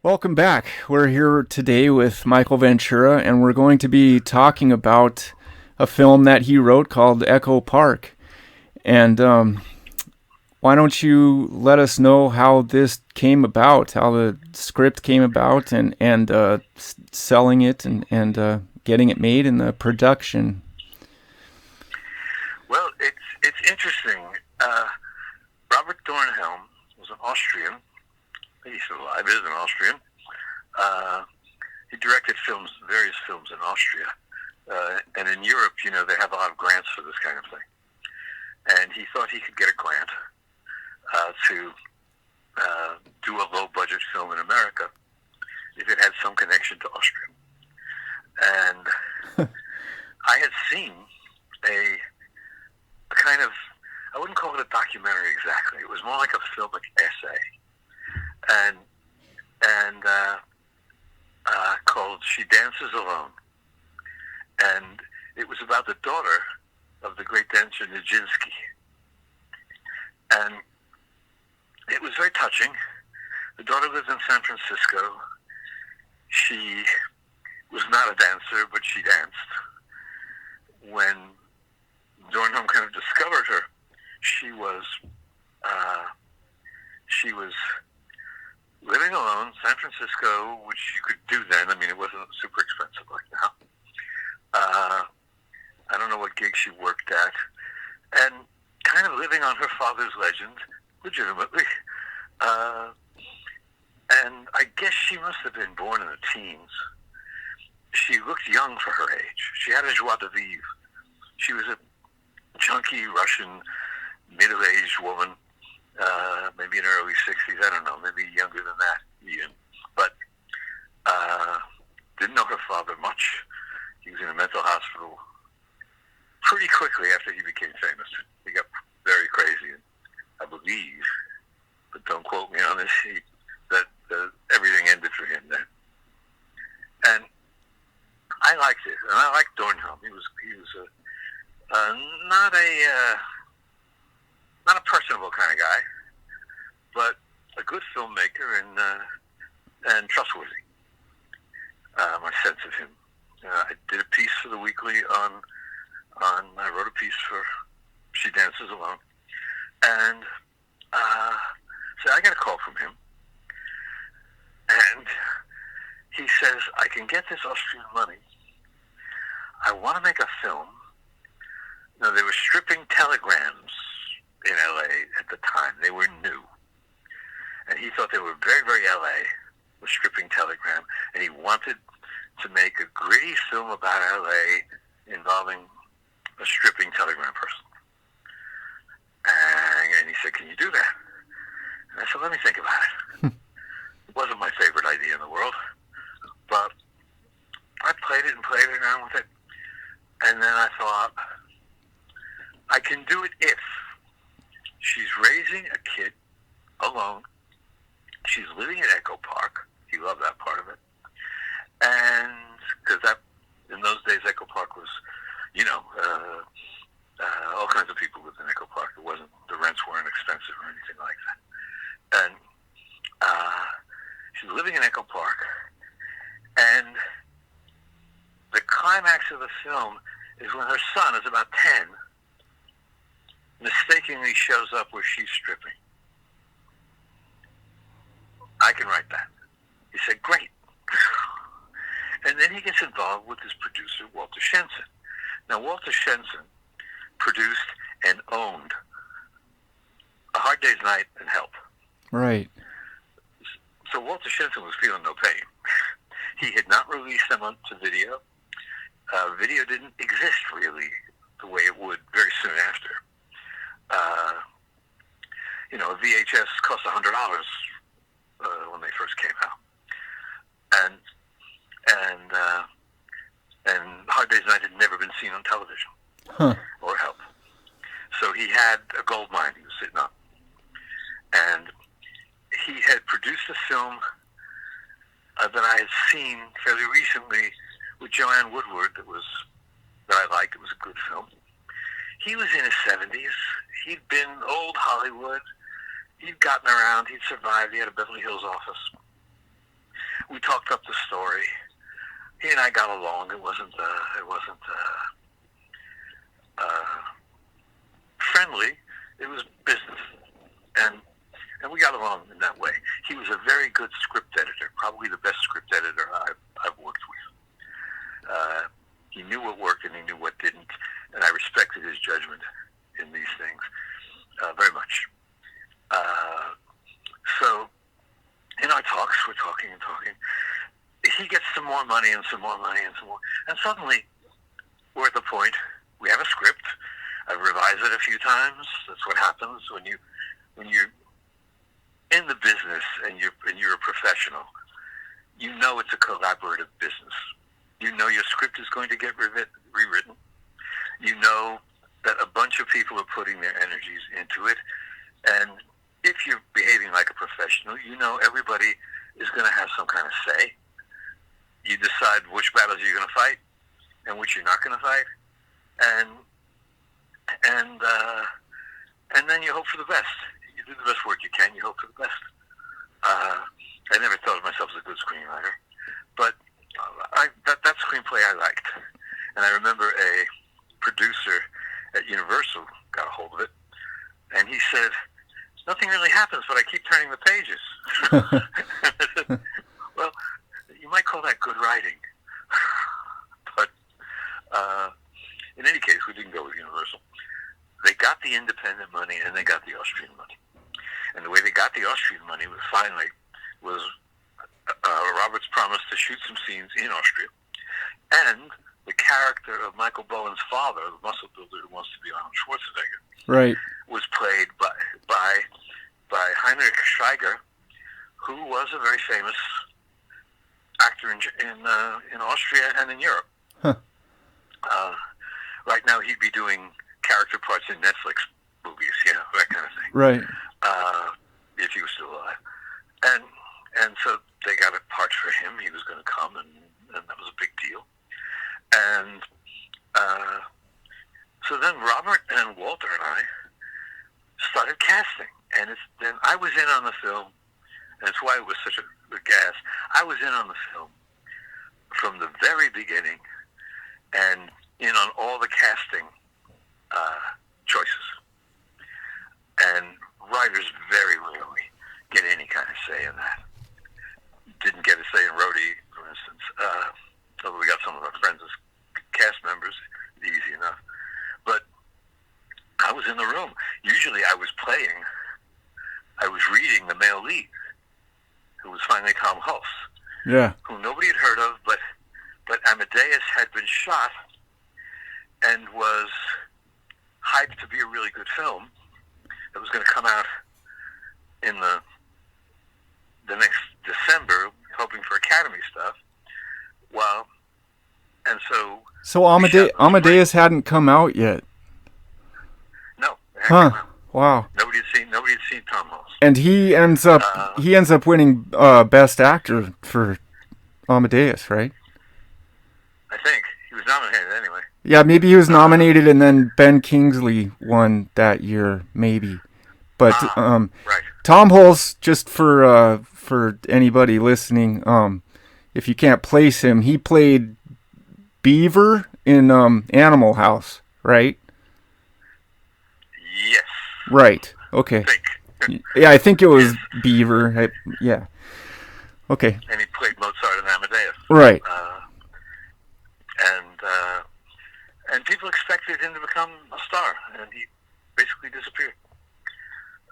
Welcome back. We're here today with Michael Ventura, and we're going to be talking about a film that he wrote called Echo Park. And why don't you let us know how this came about, how the script came about, and selling it and getting it made and the production. Well, it's interesting. Robert Dornhelm was an Austrian. He's still alive. Is an Austrian. He directed various films in Austria, and in Europe. They have a lot of grants for this kind of thing. And he thought he could get a grant to do a low-budget film in America if it had some connection to Austria. And I had seen a kind of, I wouldn't call it a documentary exactly. It was more like a filmic essay, and called "She Dances Alone," and it was about the daughter of the great dancer Nijinsky, and it was very touching. The daughter lived in San Francisco. She was not a dancer, but she danced. When Dornhelm kind of discovered her, she was living alone, San Francisco, which you could do then. I mean, it wasn't super expensive like now. I don't know what gig she worked at, and kind of living on her father's legend, legitimately. And I guess she must have been born in the teens. She looked young for her age. She had a joie de vivre. She was a chunky Russian middle-aged woman, maybe in her early 60s, I don't know, maybe younger than that even. But didn't know her father much. He was in a mental hospital pretty quickly after he became famous. He got very crazy, and I believe, but don't quote me on this, that everything ended for him then. And I liked it, and I liked Dornhelm. He was not a personable kind of guy, but a good filmmaker and trustworthy. My sense of him. I did a piece for the Weekly I wrote a piece for She Dances Alone, and so I got a call from him, and he says, "I can get this Austrian money. I want to make a film." Now, they were stripping telegrams in L.A. at the time. They were new. And he thought they were very, very L.A., with stripping telegram. And he wanted to make a gritty film about L.A. involving a stripping telegram person. And he said, "Can you do that?" And I said, "Let me think about it." It wasn't my favorite idea in the world. But I played it around with it. And then I thought, I can do it if she's raising a kid alone. She's living in Echo Park. He loved that part of it. And because in those days, Echo Park was, all kinds of people lived in Echo Park. The rents weren't expensive or anything like that. And she's living in Echo Park. And the climax of the film is when her son is about 10, mistakenly shows up where she's stripping. I can write that. He said, "Great." And then he gets involved with his producer, Walter Shenson. Now, Walter Shenson produced and owned A Hard Day's Night and Help. Right. So Walter Shenson was feeling no pain. He had not released them onto video. Video didn't exist really the way it would very soon after. A VHS cost $100 when they first came out, and Hard Day's Night had never been seen on television or Help. So he had a gold mine he was sitting on, and he had produced a film that I had seen fairly recently with Joanne Woodward that I liked. It was a good film. He was in his 70s. He'd been old Hollywood. He'd gotten around. He'd survived. He had a Beverly Hills office. we talked up the story. He and I got along. It wasn't friendly. It was business, and we got along in that way. He was a very good script editor, probably the best script editor I've worked with. He knew what worked and he knew what didn't, and I respected his judgment in these things very much. So in our talks, we're talking and talking. He gets some more money and some more money and some more, and suddenly we're at the point we have a script. I've revised it a few times. That's what happens when you're in the business and you're a professional. You know it's a collaborative business. You know your script is going to get rewritten. You know that a bunch of people are putting their energies into it, and if you're behaving like a professional, you know everybody is going to have some kind of say. You decide which battles you're going to fight and which you're not going to fight, and then you hope for the best. You do the best work you can. You hope for the best. I never thought of myself as a good screenwriter, but that screenplay I liked, and I remember a producer at Universal got a hold of it, and he said, "Nothing really happens, but I keep turning the pages." I said, "Well, you might call that good writing." But in any case, we didn't go with Universal. They got the independent money and they got the Austrian money. And the way they got the Austrian money was Robert's promise to shoot some scenes in Austria. And the character of Michael Bowen's father, the muscle builder who wants to be Arnold Schwarzenegger, Right. was played by Heinrich Schweiger, who was a very famous actor in Austria and in Europe. Huh. Right now, he'd be doing character parts in Netflix movies, that kind of thing. Right. If he was still alive, and so they got a part for him. He was going to come, and that was a big deal. And so then Robert and Walter and I started casting, and then I was in on the film, and that's why it was such a gas. I was in on the film from the very beginning, and in on all the casting choices. And writers very rarely get any kind of say in that. Didn't get a say in Rhodey, for instance. Although we got some of our friends as cast members, easy enough. But I was in the room. Usually I was reading the male lead, who was finally Tom Hulse. Yeah. Who nobody had heard of, but Amadeus had been shot and was hyped to be a really good film that was going to come out in the next December, hoping for Academy stuff. Well, and so Amadeus hadn't come out yet. No. It hadn't come out. Wow. Nobody had seen Tom Hulse. And he ends up winning Best Actor for Amadeus, right? I think he was nominated anyway. Yeah, maybe he was nominated, and then Ben Kingsley won that year, maybe. But right. Tom Hulse, just for anybody listening, if you can't place him, he played Beaver in Animal House, right? Yes. Right. Okay. Yeah, I think it was Beaver. Yeah. Okay. And he played Mozart and Amadeus. Right. And people expected him to become a star, and he basically disappeared.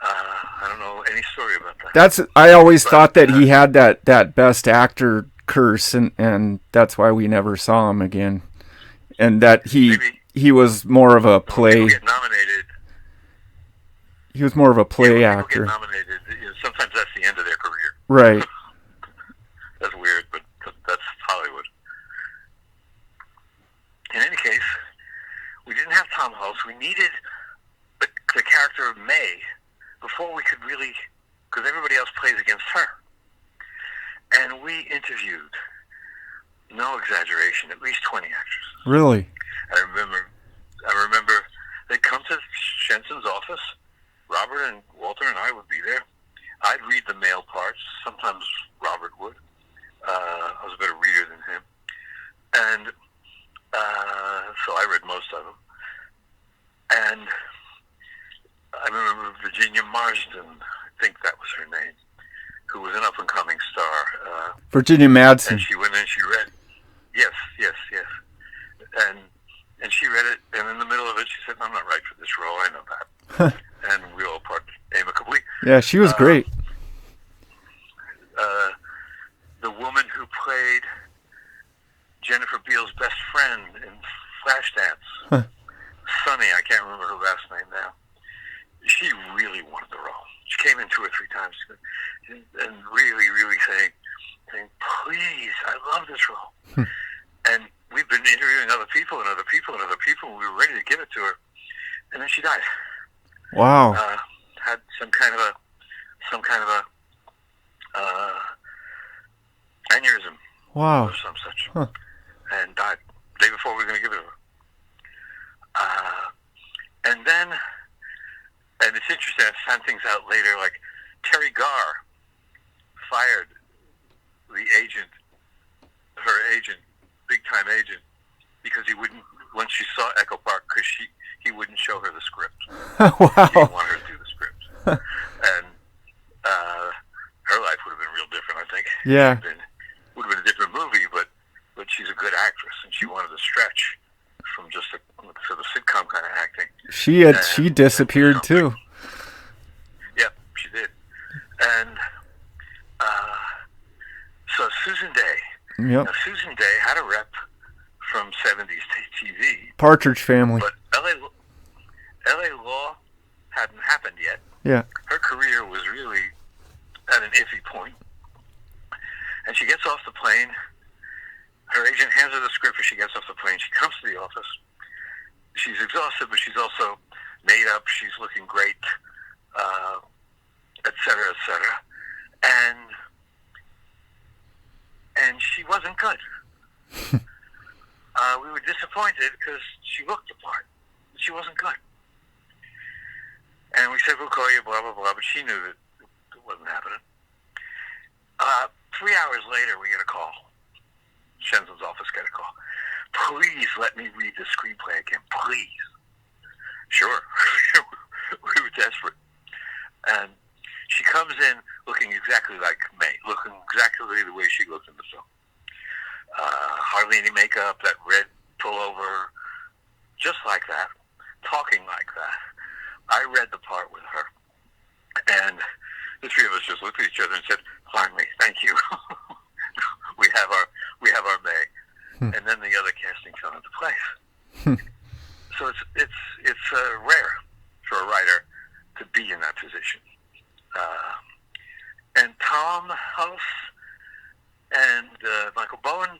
I don't know any story about that. I always thought that he had that Best Actor curse, and that's why we never saw him again. And that he was more of a play. People get nominated. He was more of a play actor. Get nominated. Sometimes that's the end of their career. Right. That's weird, but that's Hollywood. In any case, we didn't have Tom Hulse. We needed the character of May before we could really, because everybody else plays against her. And we interviewed, no exaggeration, at least 20 actors. Really? I remember they'd come to Shensen's office. Robert and Walter and I would be there. I'd read the male parts. Sometimes Robert would. Marsden, I think that was her name, who was an up-and-coming star. Virginia Madsen. And she went in and she read. Yes. And she read it, and in the middle of it, she said, "I'm not right for this role. I know that." And we all parted amicably. Yeah, she was great. The woman who played Jennifer Beals' best friend in Flashdance, Sunny, I can't remember her last name now. She really wanted the role. She came in 2 or 3 times and really saying, "Please, I love this role." And we've been interviewing other people. And we were ready to give it to her, and then she died. Wow. Had some kind of a aneurysm. Wow. Or some such. And died the day before we were going to give it to her. And it's interesting, I found things out later, like Terry Garr fired her agent, big-time agent, because he wouldn't, when she saw Echo Park, because he wouldn't show her the script. Wow. He didn't want her to do the script. And her life would have been real different, I think. Yeah. Would have been a different movie, but she's a good actress, and she wanted to stretch from just a sort of sitcom kind of acting. She disappeared too. Yep, she did. And so Susan Day. Yep. Now, Susan Day had a rep from 70s TV. Partridge Family. But LA Law hadn't happened yet. Yeah. Her career was really at an iffy point. And she gets off the plane. Her agent hands her the script as she gets off the plane. She comes to the office. She's exhausted, but she's also made up. She's looking great, et cetera, et cetera. And she wasn't good. We were disappointed because she looked the part. She wasn't good. And we said, "We'll call you, blah, blah, blah," but she knew that it wasn't happening. 3 hours later, we get a call. Shenzel's office got a call. "Please let me read the screenplay again, please." Sure. We were desperate. And she comes in looking exactly like May, looking exactly the way she looked in the film. Hardly any makeup, that red pullover, just like that, talking like that. I read the part with her. And the three of us just looked at each other and said, "Finally, thank you." we have our May. And then the other casting fell into place. So it's rare for a writer to be in that position. And Tom Hulse and Michael Bowen,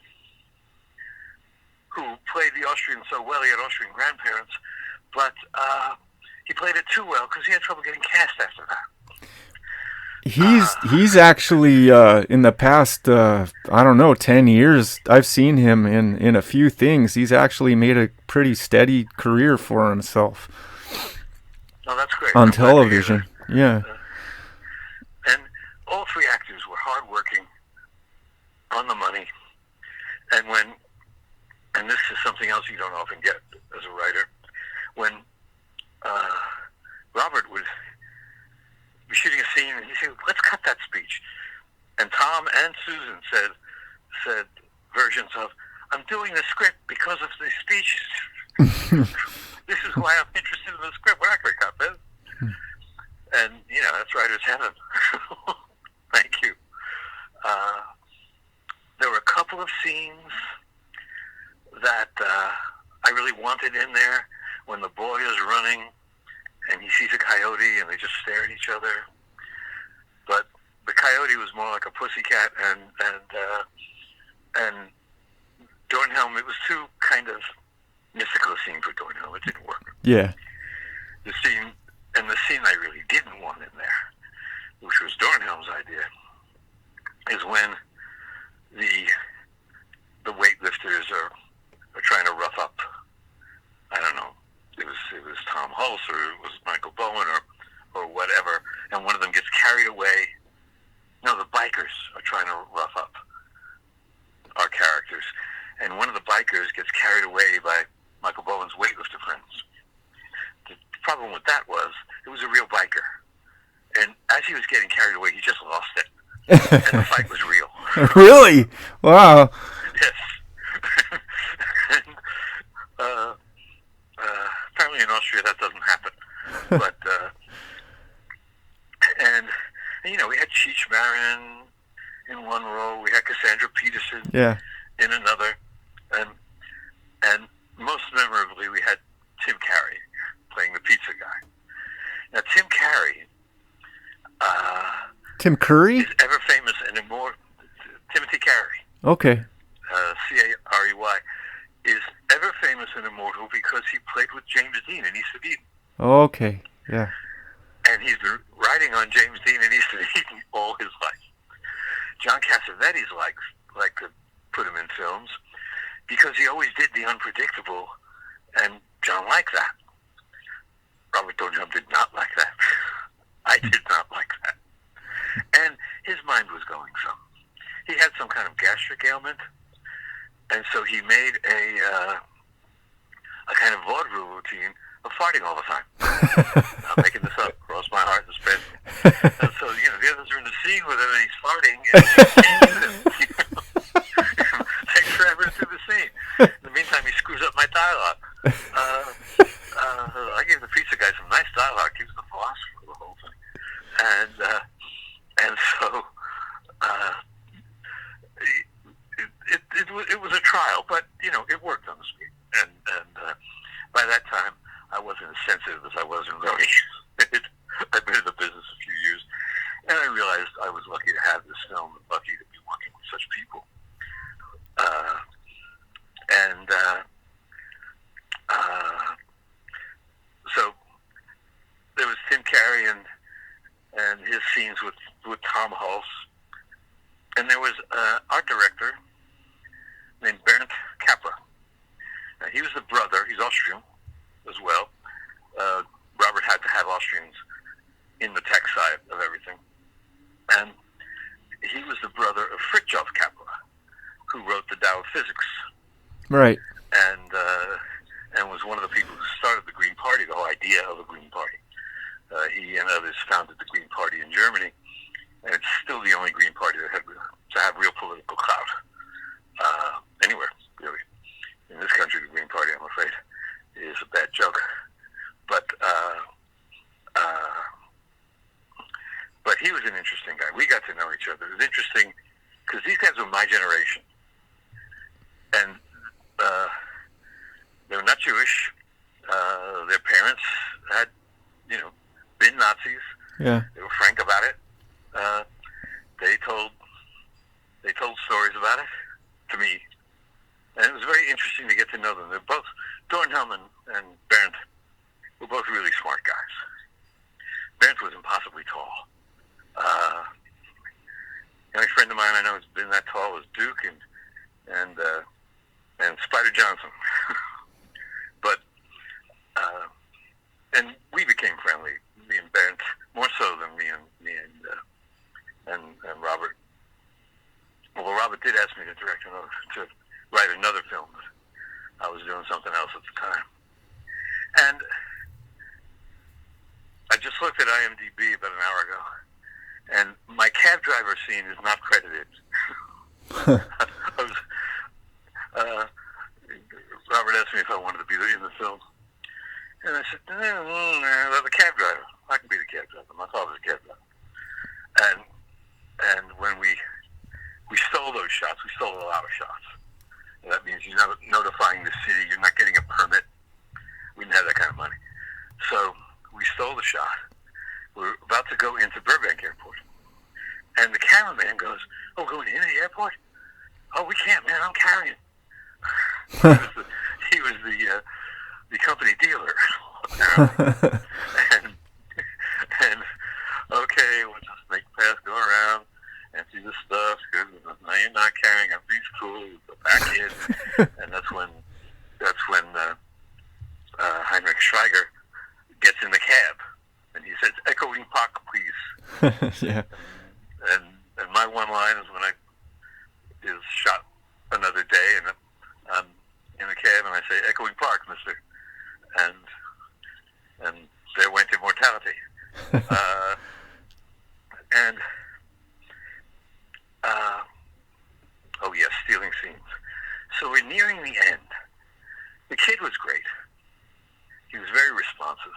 who played the Austrian so well, he had Austrian grandparents, but he played it too well because he had trouble getting cast after that. He's actually in the past 10 years I've seen him in a few things. He's actually made a pretty steady career for himself. Oh, that's great. On television. Yeah. And all 3 actors were hardworking, on the money, and this is something else you don't often get as a writer. When Robert would be shooting a scene, and he said, "Let's cut that speech." And Tom and Susan said versions of, "I'm doing the script because of the speeches. This is why I'm interested in the script. We're not going to cut this." And, that's writer's heaven. Thank you. There were a couple of scenes that I really wanted in there when the boy is running and he sees a coyote and they just stare at each other. But the coyote was more like a pussycat, and Dornhelm, it was too kind of mystical a scene for Dornhelm. It didn't work. Yeah. The scene I really didn't want in there, which was Dornhelm's idea, is when the weightlifters are trying to rough up. I don't know. It was Tom Hulse or it was Michael Bowen or whatever, and one of them gets carried away. No, the bikers are trying to rough up our characters, and one of the bikers gets carried away by Michael Bowen's weightlifter friends. The problem with that was it was a real biker, and the fight was real. Really? Wow. Yes. And, apparently in Austria that doesn't happen. But and we had Cheech Marin in one role, we had Cassandra Peterson in another, and most memorably we had Tim Curry playing the pizza guy. Now Tim Curry, Tim Curry, is ever famous and Timothy Curry. Okay. Carey is ever famous and immortal because he played with James Dean in East of Eden. Okay. Yeah. And he's been writing on James Dean in East of Eden all his life. John Cassavetes liked to put him in films because he always did the unpredictable, and John liked that. Robert Downey did not like that. I did not like that. And his mind was going some. He had some kind of gastric ailment, and so he made a kind of vaudeville routine of farting all the time. I'm making this up. Cross my heart and spit. And so, the others are in the scene with him, and he's farting, and takes forever to do the scene. In the meantime, he screws up my dialogue. I gave the pizza guy some nice dialogue. He was the philosopher of the whole thing. And so it was a trial, but it worked on the screen. And by that time, I wasn't as sensitive as I was in Roni. I'd been in the business a few years, and I realized I was lucky to have this film, lucky to be working with such people. So there was Tim Curry and his scenes with Tom Hulse, and there was an art director named Bernd Capra. Now, he was the brother. He's Austrian as well. Robert had to have Austrians in the tech side of everything, and he was the brother of Fritjof Capra, who wrote the Tao of Physics. Right. And was one of the people who started the Green Party, the whole idea of a Green Party. He and others founded the Green Party in Germany, and it's still the only Green Party that to have real political clout anywhere, really. In this country, the Green Party, I'm afraid, is a bad joke. But he was an interesting guy. We got to know each other. It was interesting because these guys were my generation, and they were not Jewish. Their parents had, been Nazis. Yeah. They were frank about it. They told stories about it to me, and it was very interesting to get to know them. They're both, Dornhelm and Bernd were both really smart guys. Bernd was impossibly tall. The only friend of mine I know who's been that tall was Duke and Spider Johnson. But and we became friendly, me and Bernd, more so than me and Robert. Well, Robert did ask me to write another film. I was doing something else at the time, and I just looked at IMDb about an hour ago, and my cab driver scene is not credited. Robert asked me if I wanted to be in the film, and I said, the cab driver. I can be the cab driver. My father's a cab driver. And when we stole those shots, we stole a lot of shots. And that means you're not notifying the city, you're not getting a permit. We didn't have that kind of money. So we stole the shot. We're about to go into Burbank Airport. And the cameraman goes, "Oh, going into the airport? Oh, we can't, man, I'm carrying." He was the company dealer. and okay, we'll just make past, go around, empty the stuff. Good. No, you're not carrying. Everything's cool. You go back in, and that's when Heinrich Schweiger gets in the cab, and he says, "Echoing Park, please." Yeah. And my one line is shot another day, and I'm in the cab, and I say, "Echoing Park, mister," and there went immortality. And were nearing the end. The kid was great. He was very responsive.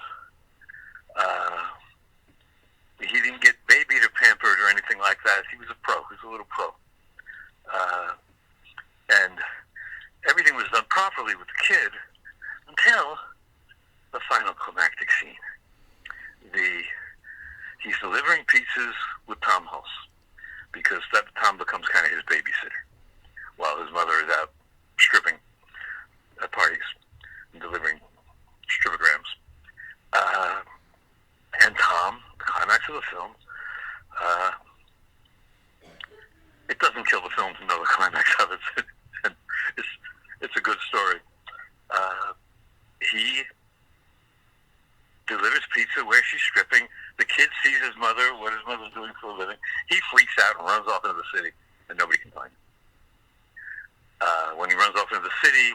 He didn't get babied or pampered or anything like that. He was a pro. He was a little pro. And everything was done properly with the kid until the final climactic scene. He's delivering pizzas with Tom Hulse, because Tom becomes kind of his babysitter while his mother is out stripping at parties and delivering stripograms. And Tom, the climax of the film, it doesn't kill the film to know the climax of it. It's a good story. He delivers pizza where she's stripping. The kid sees his mother, what his mother's doing for a living. He freaks out and runs off into the city, and nobody can find him. When he runs off into the city,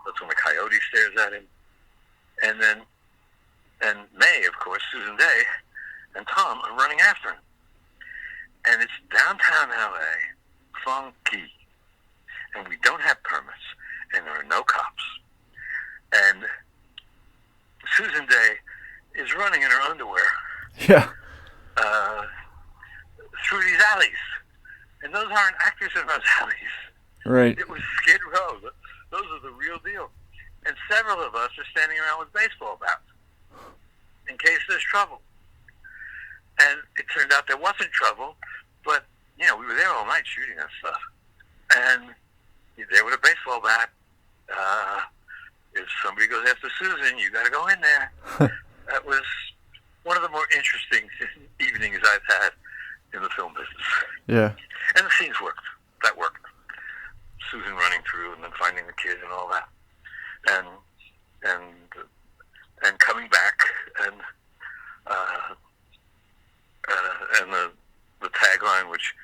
that's when the coyote stares at him. And May, of course, Susan Day, and Tom are running after him. And it's downtown L.A., funky, and we don't have permits, and there are no cops. And Susan Day is running in her underwear through these alleys. And those aren't actors in those alleys. Right. It was Skid Row. Those are the real deal. And several of us are standing around with baseball bats in case there's trouble. And it turned out there wasn't trouble, but, we were there all night shooting that stuff. And you're there with a baseball bat. If somebody goes after Susan, you got to go in there. That was one of the more interesting evenings I've had in the film business. Yeah. And the scenes worked. That worked. Susan running through and then finding the kid and all that. And coming back and the tagline, which,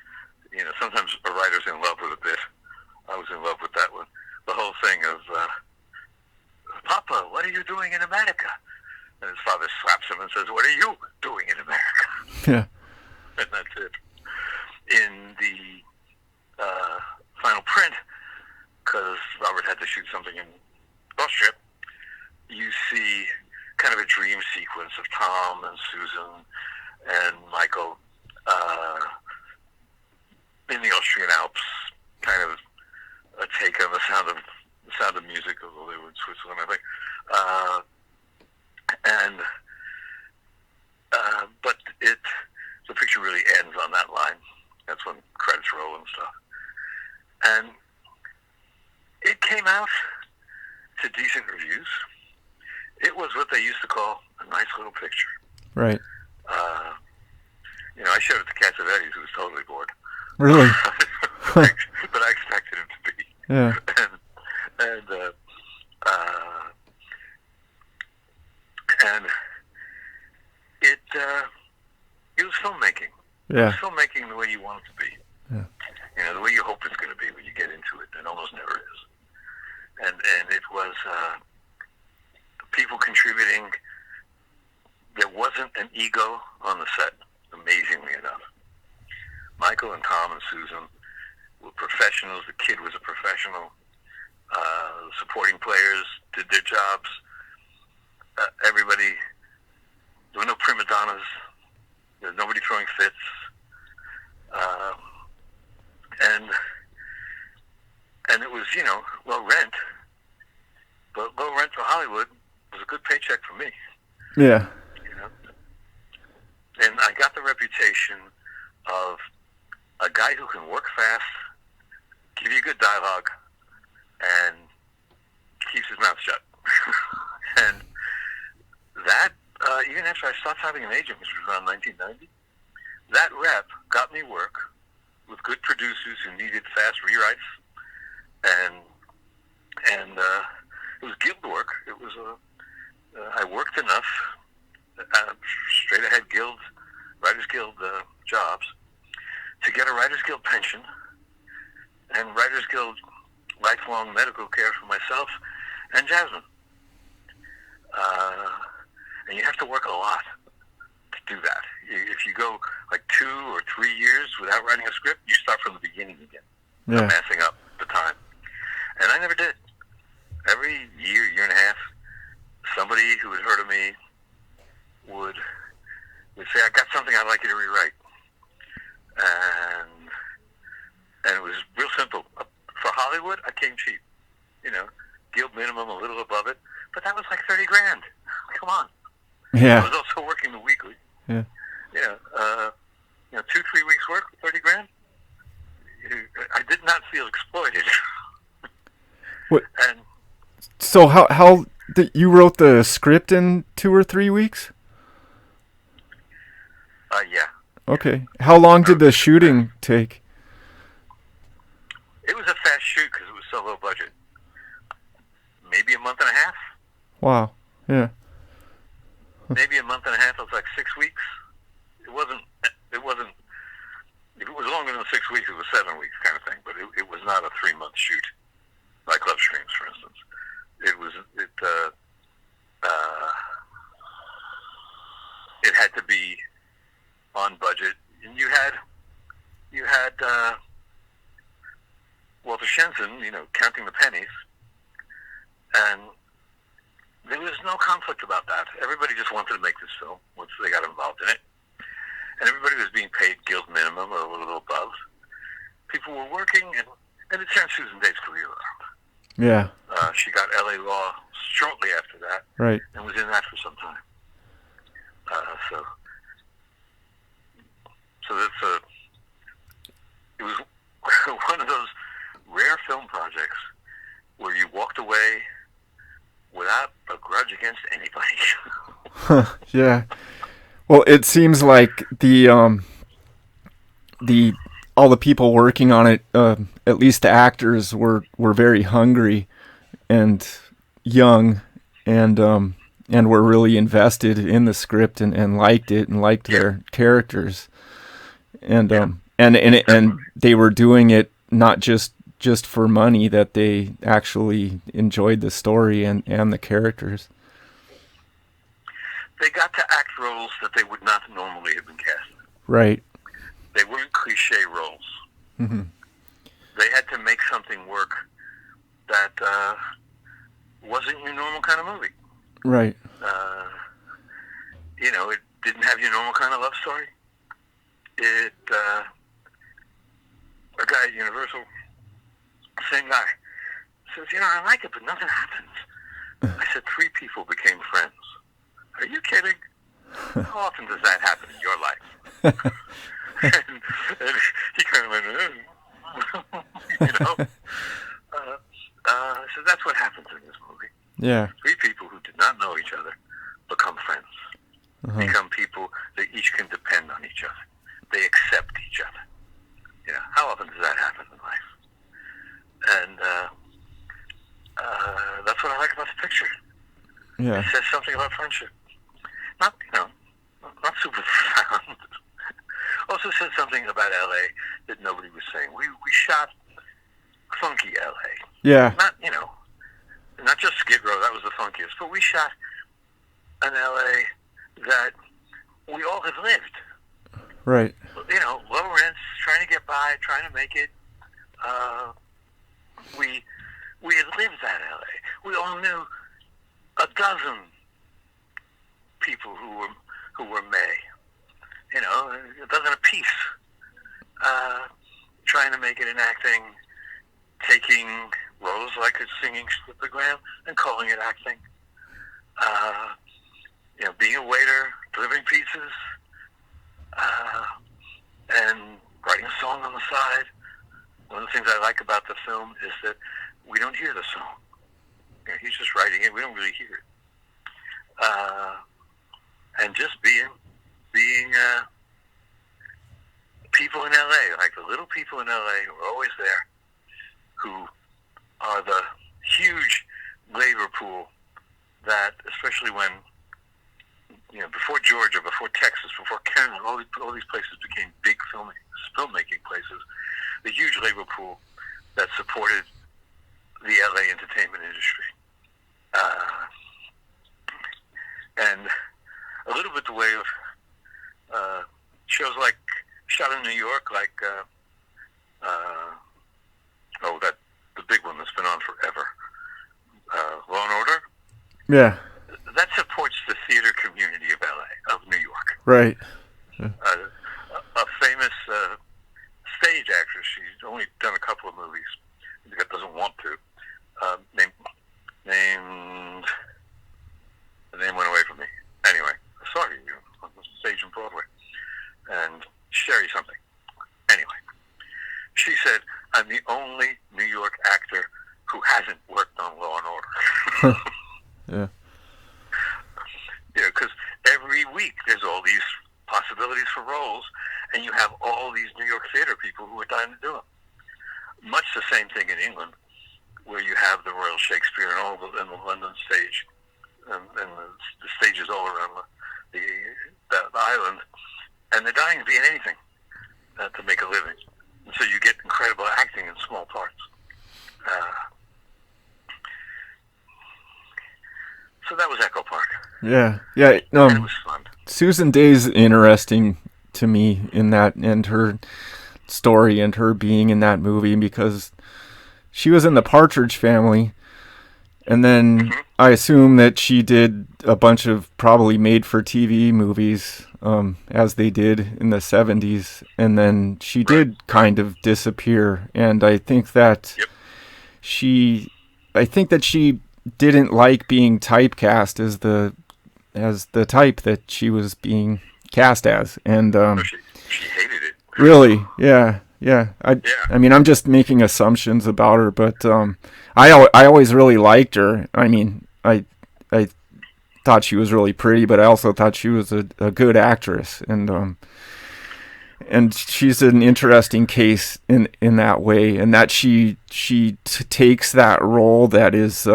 sometimes a writer's in love with a bit. I was in love with that one. The whole thing of, Papa, what are you doing in America? And his father slaps him and says, what are you doing in America? Yeah. And that's it. In the final print, because Robert had to shoot something in Austria, you see kind of a dream sequence of Tom and Susan and Michael in the Austrian Alps, kind of a take on the sound of music, although they were in Switzerland, I think. But the picture really ends on that line. That's when credits roll and stuff. And it came out to decent reviews. It was what they used to call a nice little picture. Right. I showed it to Cassavetes, who was totally bored. Really? But I expected him to be. Yeah. And it was filmmaking. Yeah. It was filmmaking the way you want it to be. Yeah. The way you hope it's going to be when you get into it. It almost never is. And it was people contributing. There wasn't an ego on the set, amazingly enough. Michael and Tom and Susan were professionals. The kid was a professional. The supporting players did their jobs. Everybody, there were no prima donnas. There was nobody throwing fits. And it was, low rent. But low rent for Hollywood was a good paycheck for me. Yeah. And I got the reputation of a guy who can work fast, give you good dialogue, and keeps his mouth shut. And that, even after I stopped having an agent, which was around 1990, that rep got me work with good producers who needed fast rewrites, and it was guild work. It was I worked enough straight ahead Writers Guild jobs to get a Writers Guild pension and Writers Guild lifelong medical care for myself and Jasmine. And you have to work a lot to do that. If you go like 2 or 3 years without writing a script, you start from the beginning again, amassing up the time. And I never did. And it was real simple. For Hollywood, I came cheap. Guild minimum, a little above it. But that was like $30,000. Come on. Yeah. I was also working the weekly. Yeah. 2-3 weeks work, $30,000. I did not feel exploited. What? And so how you wrote the script in 2 or 3 weeks? Yeah. Okay. How long did the shooting take? It was a fast shoot because it was so low budget. Maybe a month and a half. Wow. Yeah. Maybe a month and a half. It was like 6 weeks. It wasn't. If it was longer than 6 weeks, it was 7 weeks kind of thing. But it was not a 3-month shoot like Love Streams, for instance. It had to be on budget, and you had Walter Shenson, counting the pennies, and there was no conflict about that. Everybody just wanted to make this film once they got involved in it, and everybody was being paid guild minimum or a little above. People were working, and it turned Susan Day's career around. Yeah. She got L.A. Law shortly after that, Right. and was in that for some time. So that's it was one of those rare film projects where you walked away without a grudge against anybody. Yeah. Well, it seems like the all the people working on it, at least the actors, were very hungry and young, and were really invested in the script and liked it and liked their characters, and they were doing it not just for money, that they actually enjoyed the story and the characters. They got to act roles that they would not normally have been cast in. Right. They weren't cliche roles. Mm-hmm. They had to make something work that wasn't your normal kind of movie. Right. It didn't have your normal kind of love story. A guy at Universal, same guy, says, I like it, but nothing happens. I said, 3 people became friends. Are you kidding? How often does that happen in your life? and he kind of went, so that's what happens in this movie. Yeah. 3 people who did not know each other become friends. Uh-huh. Become people that each can depend on each other. They accept each other. How often does that happen in life? And that's what I like about the picture. Yeah. It says something about friendship. Not super profound. Also says something about L.A. that nobody was saying. We shot funky L.A. Yeah. Not just Skid Row, that was the funkiest, but we shot an L.A. that we all have lived. Right. Low rents, trying to get by, trying to make it. We had lived that L.A. We all knew a dozen people who were May. A dozen apiece. Trying to make it in acting, taking roles like a singing scriptogram and calling it acting. Being a waiter, delivering pizzas, and writing a song on the side. One of the things I like about the film is that we don't hear the song. He's just writing it. We don't really hear it. And just being people in L.A., like the little people in L.A. who are always there, who are the huge labor pool that, especially when, before Georgia, before Texas, before Canada, all these places became big filmmaking places, the huge labor pool that supported the LA entertainment industry. And a little bit the way of shows like shot in New York, like the big one that's been on forever, Law and Order. Yeah. That supports the theater community of LA, of New York. Right. A famous stage actress actress. She's only done a couple of movies. I think doesn't want to. Named the name went away from me. Anyway, sorry, on the stage in Broadway, and Sherry something. Anyway, she said, "I'm the only New York actor who hasn't worked on Law and Order." Yeah. Because every week there's all these possibilities for roles, and you have all these New York theater people who are dying to do them. Much the same thing in England, where you have the Royal Shakespeare and the London stage, and the stages all around the island, and they're dying to be in anything to make a living. And so you get incredible acting in small parts. So that was Echo Park. Yeah. And it was fun. Susan Day's interesting to me in that, and her story and her being in that movie, because she was in the Partridge Family, and then I assume that she did a bunch of probably made-for-TV movies, as they did in the 70s, and then she did kind of disappear, and I think that she didn't like being typecast as the type that she was being cast as, and she hated it. Really, yeah. I mean, I'm just making assumptions about her, but I always really liked her. I mean, I thought she was really pretty, but I also thought she was a good actress, and she's an interesting case in that way, and that she takes that role that is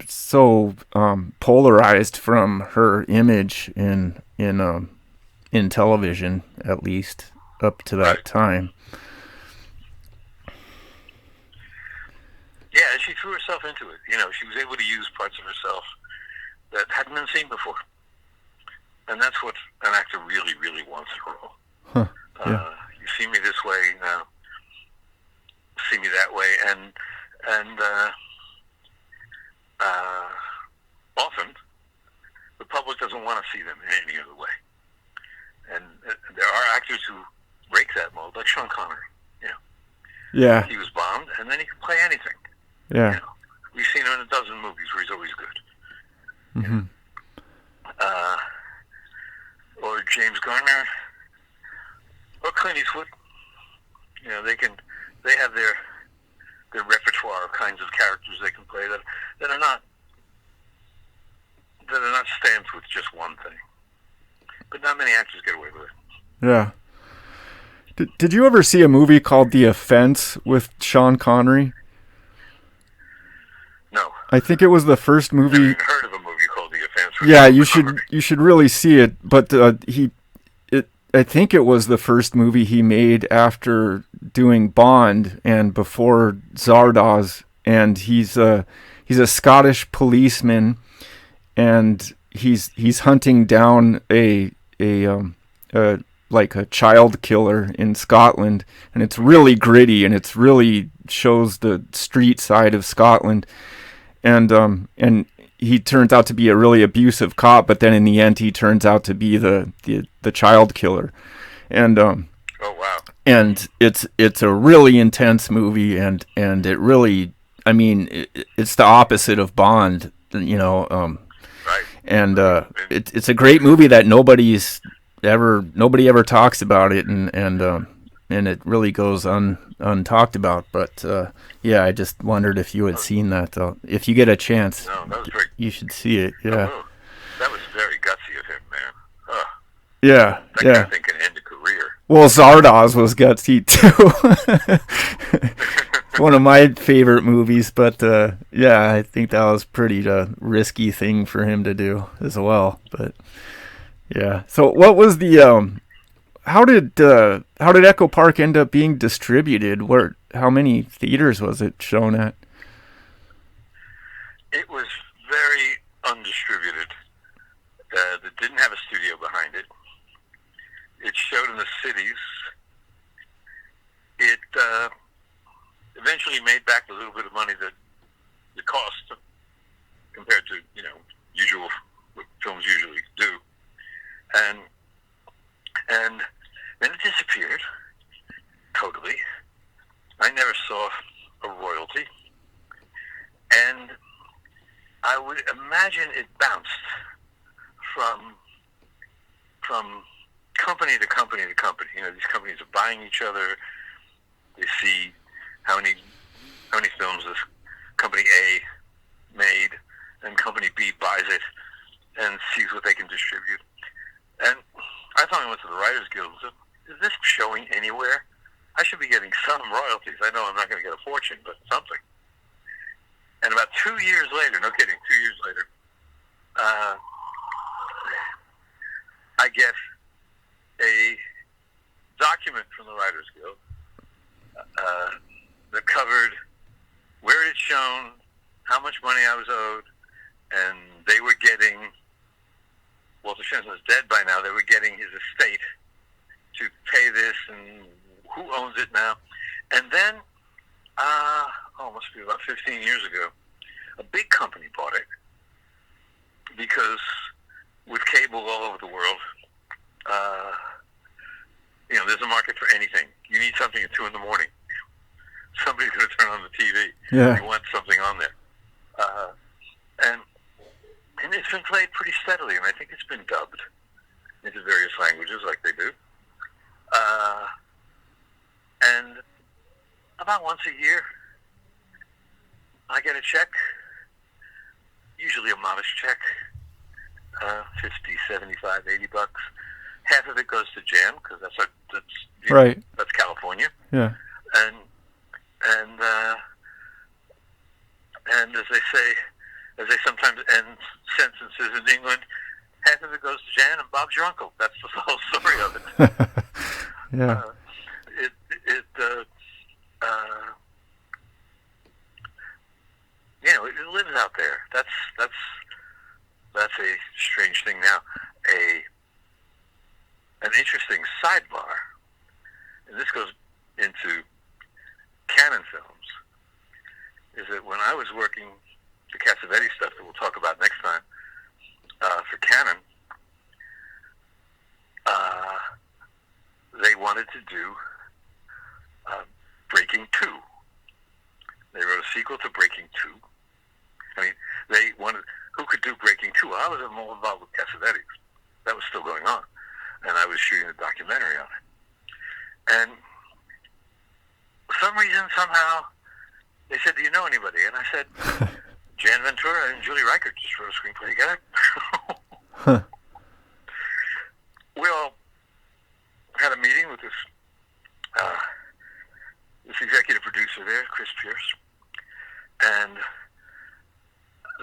so polarized from her image in television, at least up to that time. Yeah, she threw herself into it. She was able to use parts of herself that hadn't been seen before, and that's what an actor really, really wants in a role. Yeah. You see me this way, see me that way, and often the public doesn't want to see them in any other way. And there are actors who break that mold, like Sean Connery. Yeah. He was bombed, and then he could play anything. Yeah. We've seen him in a dozen movies where he's always good. Mm-hmm. Or James Garner, or Clint Eastwood. They have their repertoire of kinds of characters they can play that are not stamped with just one thing. But not many actors get away with it. Yeah. Did you ever see a movie called The Offense with Sean Connery? No. I think it was the first movie. I've never heard of a movie called The Offense. Yeah, you should really see it. But I think it was the first movie he made after doing Bond and before Zardoz, and he's a Scottish policeman, and he's hunting down a child killer in Scotland, and it's really gritty, and it's really shows the street side of Scotland, and he turns out to be a really abusive cop, but then in the end he turns out to be the child killer, and oh wow, and it's a really intense movie, and it really, I mean, it's the opposite of Bond, right, and it's a great movie that nobody ever talks about it, and it really goes untalked about. But yeah, I just wondered if you had seen that. If you get a chance, no, that was great. You should see it. Yeah, that was very gutsy of him, man. Yeah, that kind of thing can end a career. Well, Zardoz was gutsy too. One of my favorite movies, but yeah, I think that was pretty risky thing for him to do as well. But yeah, so what was the how did Echo Park end up being distributed? How many theaters was it shown at? It was very undistributed. That didn't have a studio behind it. It showed in the cities. It eventually made back a little bit of money that it cost compared to usual what films usually do, and then it disappeared totally. I never saw a royalty, and I would imagine it bounced from company to company to company. You know, these companies are buying each other. They see how many films this company A made, and company B buys it and sees what they can distribute. And I finally went to the Writers Guild and said, is this showing anywhere? I should be getting some royalties. I know I'm not going to get a fortune, but something. And about 2 years later, no kidding, 2 years later, I get a document from the Writers Guild that covered where it's shown, how much money I was owed, and they were getting, Walter Shenton's dead by now, they were getting his estate to pay this, and who owns it now. And then, must be about 15 years ago, a big company bought it, because with cable all over the world, there's a market for anything. You need something at 2 a.m. Somebody's going to turn on the TV. Yeah. You want something on there. And it's been played pretty steadily, and I think it's been dubbed into various languages like they do. And about once a year, I get a check, usually a modest check, 50, 75, 80 bucks. Half of it goes to Jam, because that's right. That's California. Yeah. And as they sometimes end sentences in England, half of it goes to Jan and Bob's your uncle. That's the whole story of it. Yeah. It lives out there. That's a strange thing now. An interesting sidebar, and this goes into Canon films, is that when I was working the Cassavetes stuff that we'll talk about next time for Canon, they wanted to do Breaking 2. They wrote a sequel to Breaking 2. I mean, they wanted, who could do Breaking 2? Well, I was more involved with Cassavetes. That was still going on. And I was shooting a documentary on it. And for some reason, somehow, they said, do you know anybody? And I said, Jan Ventura and Julie Reichert just wrote a screenplay together. Huh. We all had a meeting with this executive producer there, Chris Pierce, and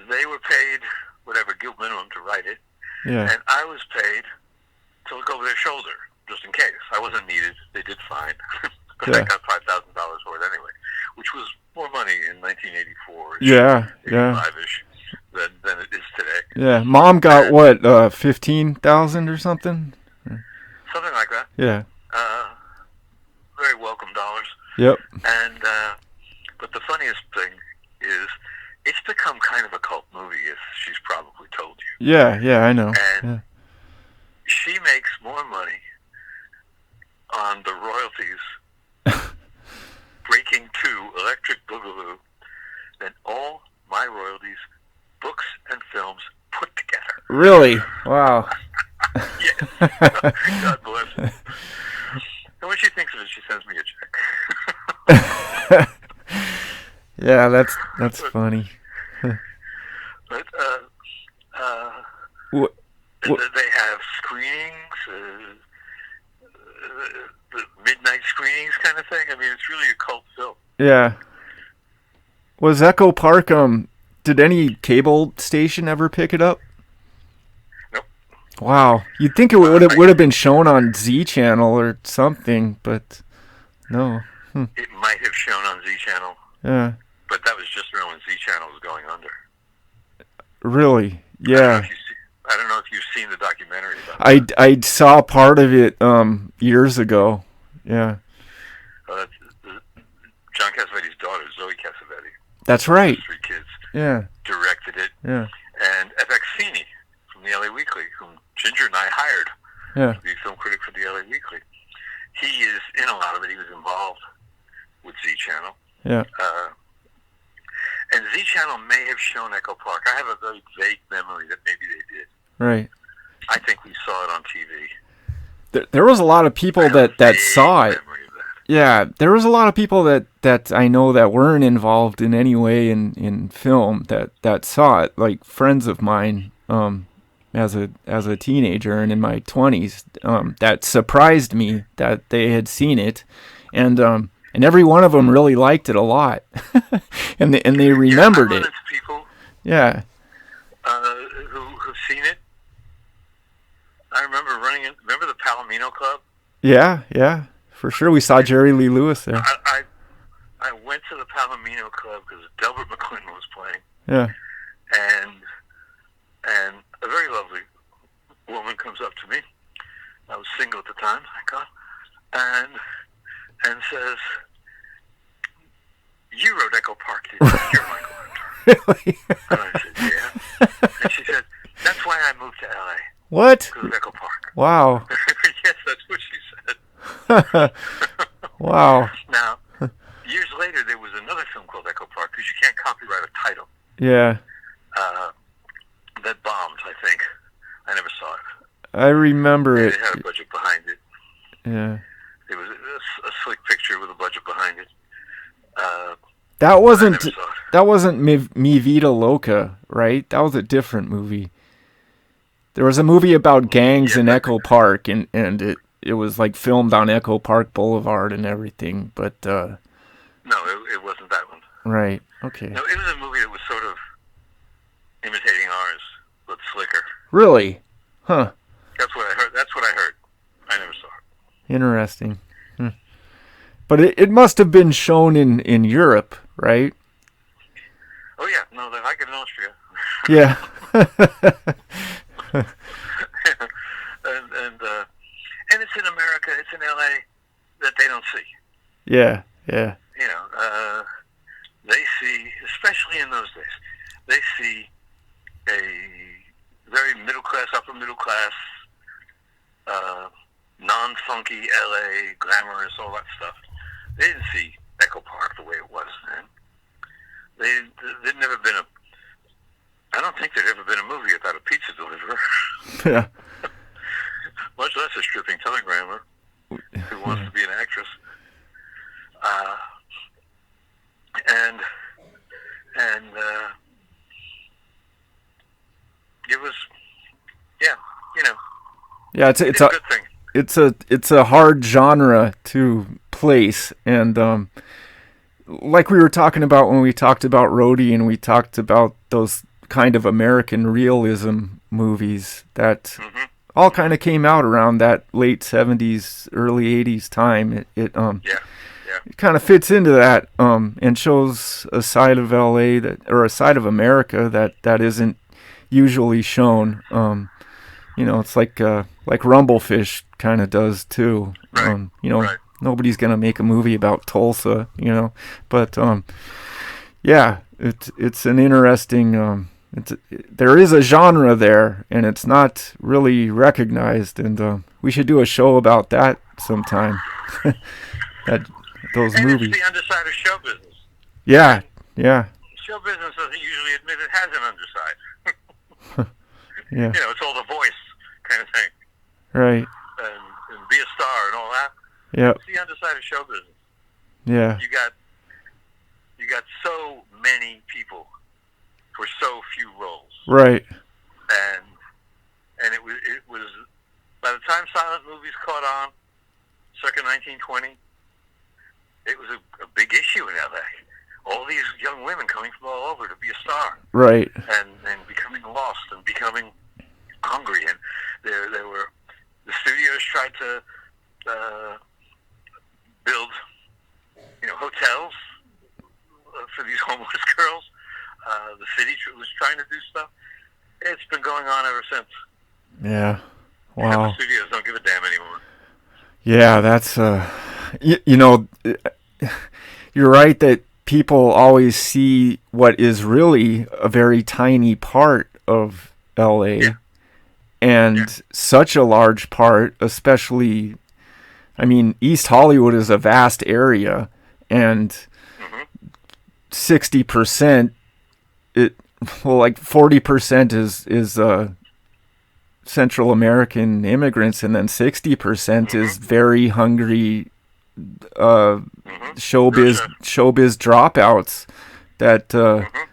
they were paid whatever guild minimum to write it, Yeah. and I was paid to look over their shoulder, just in case. I wasn't needed. They did fine, because I got $5,000 for it anyway, which was more money in 1984. Yeah. 85-ish than it is today. Yeah. Mom got what, 15,000 or something? Something like that. Yeah. Very welcome dollars. Yep. And but the funniest thing is, it's become kind of a cult movie, as she's probably told you. Yeah, I know. And she makes more money on the royalties Breaking 2, Electric Boogaloo, than all my royalties, books and films put together. Really? Wow. Yes. God bless her. And when she thinks of it, she sends me a check. Yeah, that's funny. But What? they have screenings, the midnight screenings kind of thing. I mean, it's really a cult film. Yeah. Was Echo Park, did any cable station ever pick it up? Nope. Wow. You'd think it would have been shown on Z Channel or something, but no. It might have shown on Z Channel. Yeah. But that was just around when Z Channel was going under. Really? Yeah. I don't know if you've seen the documentary about it. I saw part of it years ago. Yeah. John Cassavetes' daughter, Zoe Cassavetes. That's right. 3 kids. Yeah. Directed it. Yeah. And FX Feeney from the LA Weekly, whom Ginger and I hired to be film critic for the LA Weekly. He is in a lot of it. He was involved with Z Channel. Yeah. And Z Channel may have shown Echo Park. I have a very vague memory that maybe they did. Right. I think we saw it on TV. There was a lot of people that saw it. Yeah, there was a lot of people that I know that weren't involved in any way in film that saw it, like friends of mine as a teenager and in my 20s, that surprised me that they had seen it, and every one of them really liked it a lot, and they remembered it. People, yeah, who've seen it. I remember remember the Palomino Club? Yeah, for sure. We saw Jerry Lee Lewis there. I went to the Palomino Club because Delbert McQueen was playing. Yeah. And a very lovely woman comes up to me. I was single at the time, thank God. And says, "You wrote Echo Park, didn't you? You're Michael Ventura." Really? And I said, "Yeah." And she said, "That's why I moved to L.A. What? Because of Echo Park." Wow. Yes, that's what she said. Wow. Now, years later, there was another film called Echo Park, because you can't copyright a title. Yeah. That bombed, I think. I never saw it. I remember it. It had a budget behind it. Yeah. It was a slick picture with a budget behind it. That wasn't Mi Vida Loca, right? That was a different movie. There was a movie about gangs in Echo Park, and it was like filmed on Echo Park Boulevard and everything, but no, it wasn't that one. Right. Okay. No, it was a movie that was sort of imitating ours, but slicker. Really? Huh. That's what I heard. I never saw it. Interesting. But it must have been shown in Europe, right? Oh yeah, no, they like it in Austria. Yeah. and it's in America, it's in LA, that they don't see. Yeah. You know, they see, especially in those days, they see a very middle class, upper middle class, non-funky LA, glamorous, all that stuff. They didn't see Echo Park the way it was then. There'd never been I don't think there'd ever been a movie about a pizza deliverer. Yeah. Much less a stripping telegrammer who wants to be an actress. And it was, yeah, you know. Yeah, it's a good thing. It's a hard genre to place, and like we were talking about when we talked about Rhodey, and we talked about those kind of American realism movies that all kind of came out around that late 70s, early 80s time. It kind of fits into that and shows a side of LA or a side of America that isn't usually shown. You know, it's like Rumblefish kind of does too. Right. You know, nobody's gonna make a movie about Tulsa, you know, but yeah, it's an interesting. There is a genre there, and it's not really recognized, and we should do a show about that sometime. Those movies. It's the underside of show business. Yeah. Show business doesn't usually admit it has an underside. Yeah. You know, it's all the voice kind of thing. Right. And be a star and all that. Yeah. It's the underside of show business. Yeah. You got so many people for so few roles. Right. And it was by the time silent movies caught on, circa 1920, it was a big issue in LA. All these young women coming from all over to be a star. Right. And becoming lost and becoming hungry. And there were the studios tried to build, you know, hotels for these homeless girls. The city was trying to do stuff. It's been going on ever since. Yeah. Wow. The studios don't give a damn anymore. Yeah, that's you know, you're right that people always see what is really a very tiny part of LA, and such a large part, especially, I mean, East Hollywood is a vast area, and 60%, like 40% is Central American immigrants, and then 60% is very hungry showbiz dropouts that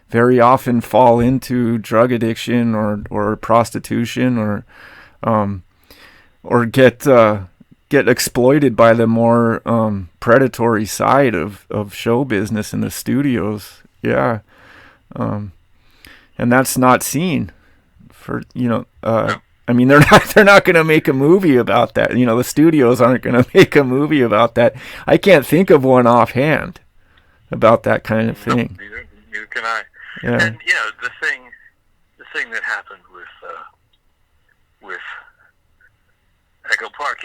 very often fall into drug addiction or prostitution or get exploited by the more predatory side of show business in the studios. Yeah. And that's not seen for, I mean, they're not going to make a movie about that. The studios aren't going to make a movie about that. I can't think of one offhand about that kind of thing. Neither can I. Yeah. And the thing that happened with Echo Park,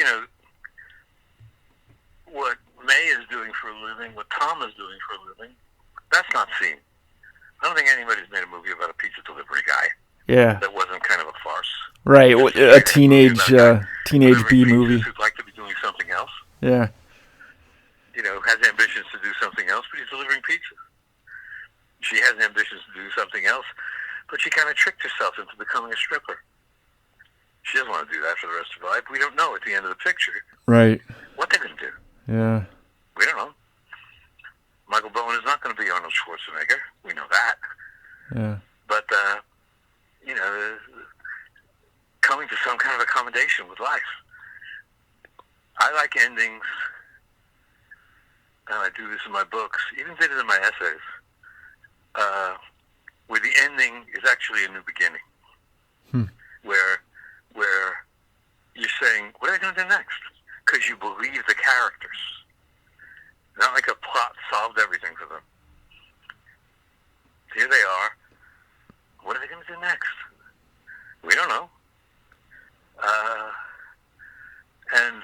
what May is doing for a living, what Tom is doing for a living, that's not seen. I don't think anybody's made a movie about a pizza delivery guy. Yeah. That wasn't kind of a farce. Right, a teenage B movie. Who'd like to be doing something else. Yeah. Has ambitions to do something else, but he's delivering pizza. She has ambitions to do something else, but she kind of tricked herself into becoming a stripper. She doesn't want to do that for the rest of her life. We don't know at the end of the picture. Right. What they're going to do. Yeah. We don't know. Michael Bowen is not going to be Arnold Schwarzenegger. We know that. Yeah. But, coming to some kind of accommodation with life. I like endings, and I do this in my books, even did it in my essays, where the ending is actually a new beginning. Where you're saying, what are they going to do next? Because you believe the characters. Not like a plot solved everything for them. Here they are. What are they going to do next? We don't know. And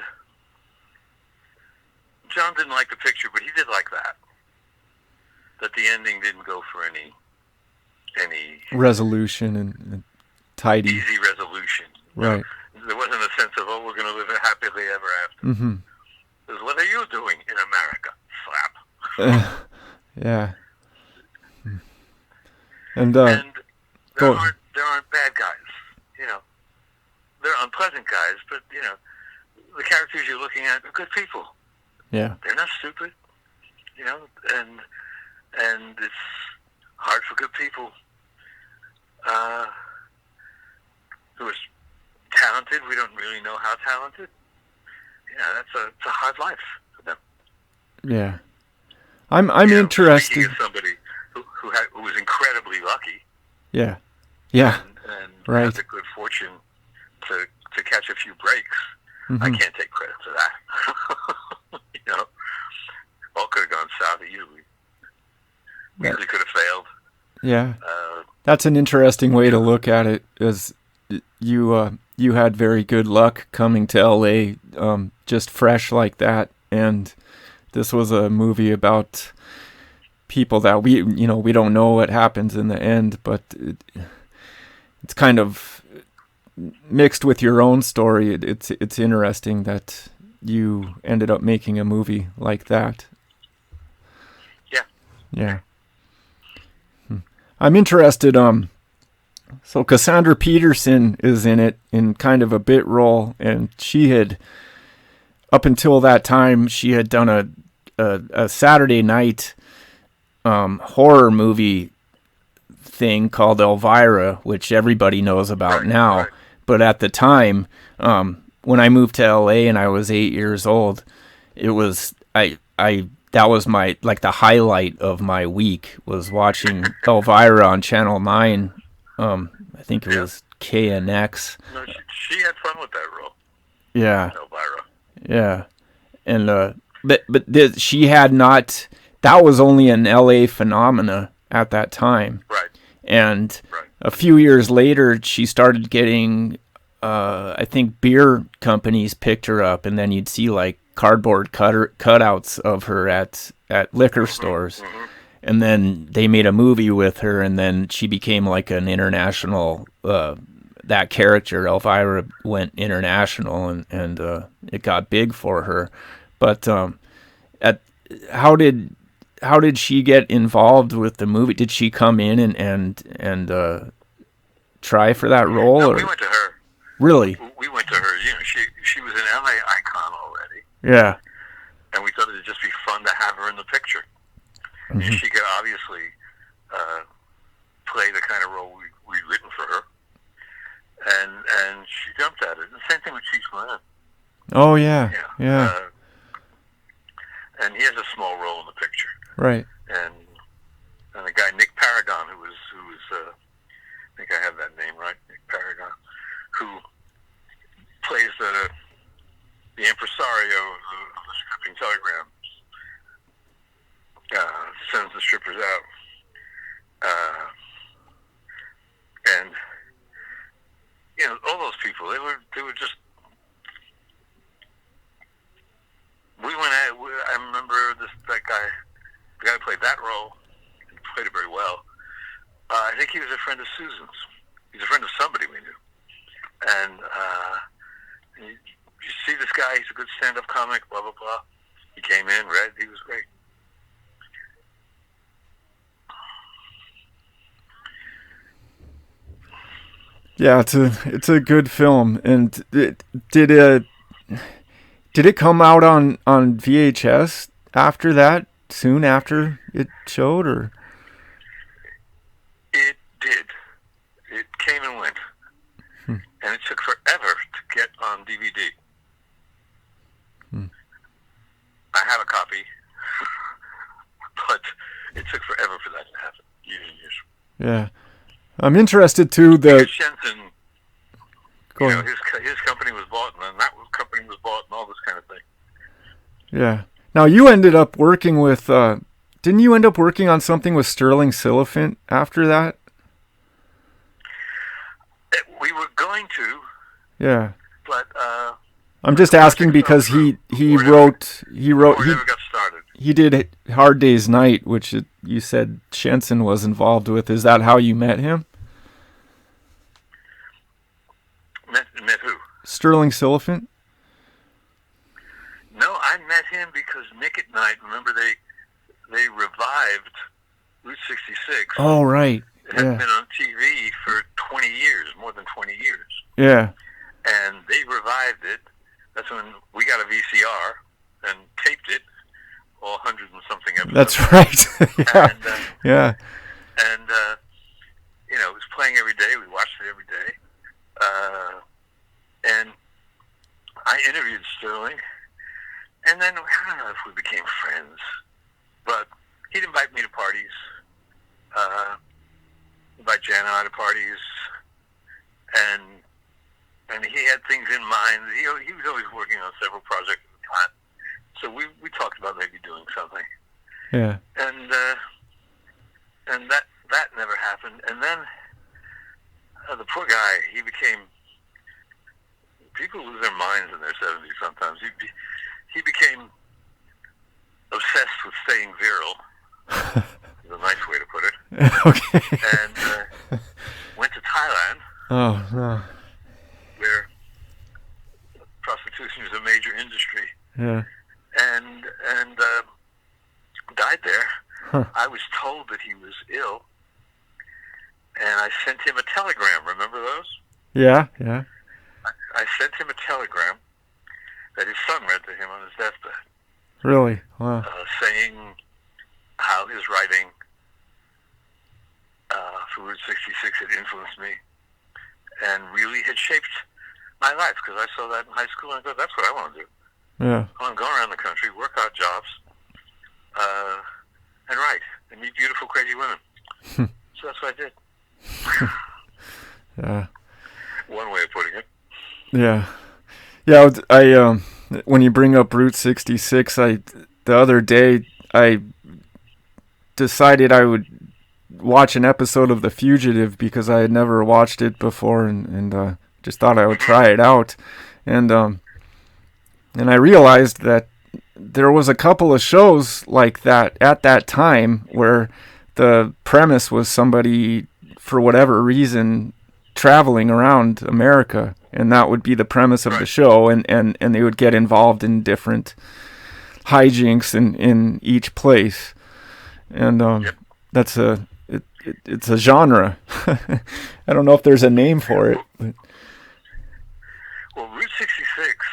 John didn't like the picture, but he did like that. That the ending didn't go for any resolution and tidy. Easy resolution. Right. There wasn't a sense of, we're going to live happily ever after. Mm-hmm. It was, what are you doing in America? Slap. Yeah. And there aren't bad guys. They're unpleasant guys, but the characters you're looking at are good people. Yeah. They're not stupid. And it's hard for good people who are talented. We don't really know how talented. It's a hard life for them. Yeah. I'm interested. Speaking of somebody who was incredibly lucky. Yeah. Yeah. And right. had the good fortune to catch a few breaks. Mm-hmm. I can't take credit for that. All could have gone south easily. We really could have failed. Yeah. That's an interesting way to look at it, as you had very good luck coming to LA just fresh like that, and this was a movie about people that we don't know what happens in the end, but it's kind of mixed with your own story. It's interesting that you ended up making a movie like that. Yeah. I'm interested. So Cassandra Peterson is in it in kind of a bit role, and she had, up until that time, she had done a Saturday night horror movie thing called Elvira, which everybody knows about now. Right. But at the time, when I moved to LA and I was 8 years old, it was that was my, like, the highlight of my week was watching Elvira on Channel 9. I think it was KNX. No, she had fun with that role. Yeah. Elvira. Yeah. And but she had not. That was only an LA phenomena at that time. Right. And a few years later, she started getting, I think, beer companies picked her up, and then you'd see like cardboard cutouts of her at liquor stores. Mm-hmm. And then they made a movie with her, and then she became like an international, that character, Elvira, went international, and it got big for her. But how did how did she get involved with the movie? Did she come in and try for that role? No, or? we went to her. Really? We went to her. You know, she was an LA icon already. Yeah. And we thought it'd just be fun to have her in the picture. Mm-hmm. And she could obviously play the kind of role we'd written for her. And she jumped at it. And the same thing with Chief Glenn. Oh, yeah. And he has a small role in the picture. Right. And the guy, Nick Paragon, who was I think I have that name right, Nick Paragon, who plays the impresario of the stripping telegram, sends the strippers out. And, you know, all those people, they were just, I remember that guy, the guy who played that role, he played it very well. I think he was a friend of Susan's. He's a friend of somebody we knew. And you see this guy, he's a good stand-up comic, blah, blah, blah. He came in, read, he was great. Yeah, it's a good film. And did it come out on VHS after that? Soon after it showed, or? It did. It came and went. And it took forever to get on DVD. I have a copy, but it took forever for that to happen. Years and years. Yeah. I'm interested too. Shenson, you know, his company was bought, and then that company was bought, and all this kind of thing. Yeah. Now you ended up working with. Didn't you end up working on something with Sterling Silliphant after that? We were going to. Yeah. But I'm just asking because he wrote. Never got started. He did Hard Day's Night, which you said Shenson was involved with. Is that how you met him? Met who? Sterling Silliphant? No, I met him because Nick at Night, remember they revived Route 66. Oh, right. It had been on TV for 20 years, more than 20 years. Yeah. And they revived it. That's when we got a VCR and taped it. All 100 and something episodes. That's right. Yeah. And, you know, it was playing every day. We watched it every day. And I interviewed Sterling. And then, I don't know if we became friends. But he'd invite me to parties. Invite Jan and I to parties. And he had things in mind. He was always working on several projects at the time. So we talked about maybe doing something. Yeah. And that never happened. And then the poor guy, people lose their minds in their 70s sometimes. He became obsessed with staying virile. Is a nice way to put it. Okay. And went to Thailand. Oh, no. Where prostitution is a major industry. Yeah. And died there. Huh. I was told that he was ill, and I sent him a telegram. Remember those? Yeah, yeah. I sent him a telegram that his son read to him on his deathbed. Really? Wow. Saying how his writing for Route 66 had influenced me and really had shaped my life, because I saw that in high school and I thought, that's what I want to do. Yeah. I want to go around the country, work odd jobs, and write, and meet beautiful, crazy women. So that's what I did. Yeah. One way of putting it. Yeah. Yeah, I when you bring up Route 66, the other day I decided I would watch an episode of The Fugitive because I had never watched it before, and just thought I would try it out. And I realized that there was a couple of shows like that at that time where the premise was somebody, for whatever reason, traveling around America, and that would be the premise of the show, and they would get involved in different hijinks in each place. and Yep. that's it's a genre. I don't know if there's a name for it. But. Well, Route 66,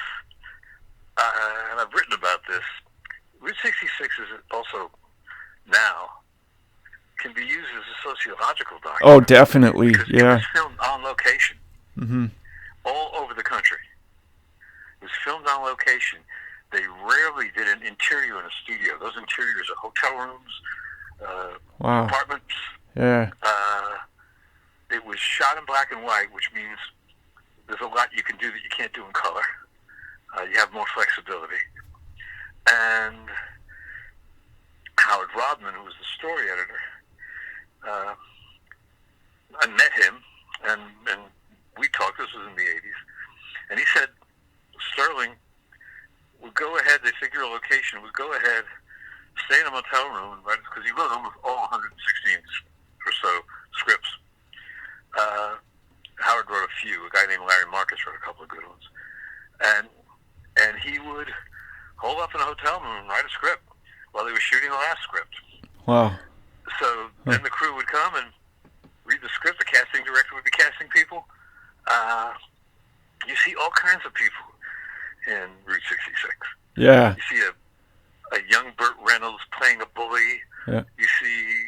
and I've written about this. Route 66 is also now can be used as a sociological document. Oh, definitely, because yeah. It was filmed on location, all over the country. It was filmed on location. They rarely did an interior in a studio. Those interiors are hotel rooms, wow. apartments. Yeah. It was shot in black and white, which means there's a lot you can do that you can't do in color. You have more flexibility. And Howard Rodman, who was the story editor, I met him, and we talked. This was in the 80s. And he said, Sterling, we'll go ahead. They figure a location. We'll go ahead, stay in a motel room, right? Because he wrote almost all 116 or so scripts. Howard wrote a few. A guy named Larry Marcus wrote a couple of good ones. And he would hole up in a hotel room and write a script while they were shooting the last script. Wow. So then the crew would come and read the script. The casting director would be casting people. You see all kinds of people in Route 66. Yeah. You see a young Burt Reynolds playing a bully. Yeah. You see,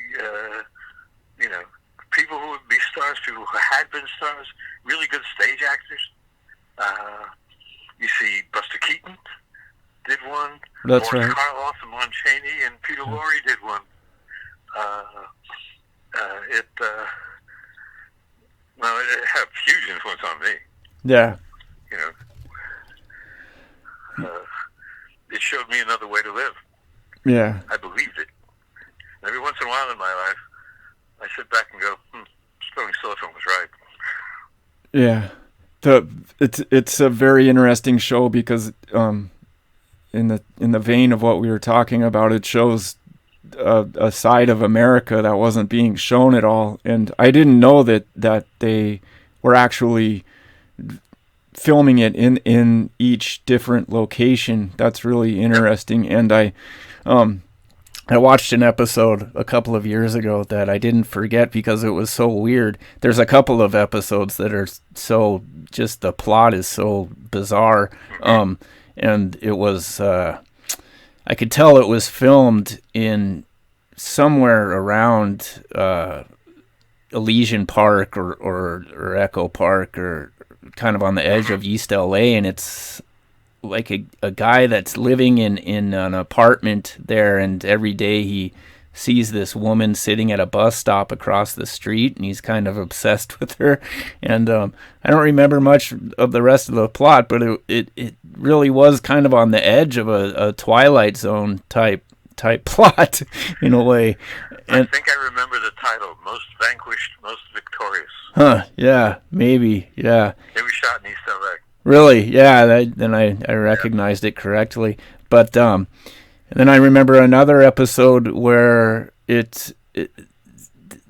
people who would be stars, people who had been stars, really good stage actors. You see Buster Keaton did one. That's Boris right. Karloff and Lon Chaney and Peter Lorre did one. It had a huge influence on me. Yeah. It showed me another way to live. Yeah. I believed it. And every once in a while in my life, I sit back and go, Sterling Silverman was right. Yeah. It's a very interesting show because in the vein of what we were talking about, it shows a side of America that wasn't being shown at all, and I didn't know that they were actually filming it in each different location. That's really interesting. And I watched an episode a couple of years ago that I didn't forget because it was so weird. There's a couple of episodes that are so, just the plot is so bizarre. And it was, I could tell it was filmed in somewhere around Elysian Park or Echo Park, or kind of on the edge of East LA, and it's like a guy that's living in an apartment there, and every day he sees this woman sitting at a bus stop across the street, and he's kind of obsessed with her. And I don't remember much of the rest of the plot, but it really was kind of on the edge of a Twilight Zone type plot in a way. And I think I remember the title, Most Vanquished, Most Victorious. Huh, yeah, maybe, yeah. It was shot in East LA. Really? Yeah, then I recognized it correctly. But then I remember another episode where they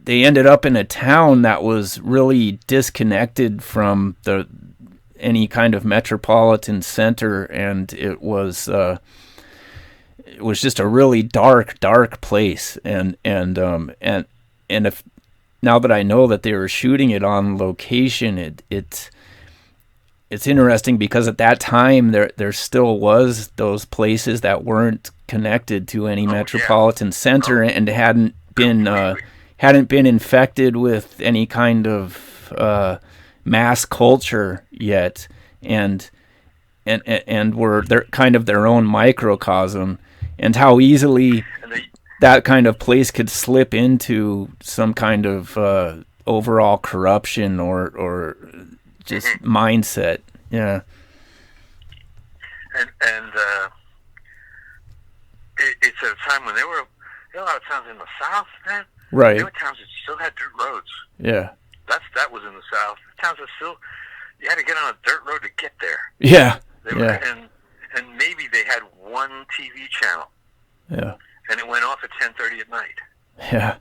ended up in a town that was really disconnected from any kind of metropolitan center, and it was just a really dark place. And if now that I know that they were shooting it on location, it's interesting because at that time there still was those places that weren't connected to any metropolitan center and hadn't been infected with any kind of mass culture yet, and were kind of their own microcosm, and how easily that kind of place could slip into some kind of overall corruption or just mindset. Yeah. And it's at a time when there were a lot of towns in the South, man. Right. There were towns that still had dirt roads. Yeah. That was in the South. Towns that still, you had to get on a dirt road to get there. Yeah. And maybe they had one TV channel. Yeah. And it went off at 10:30 at night. Yeah.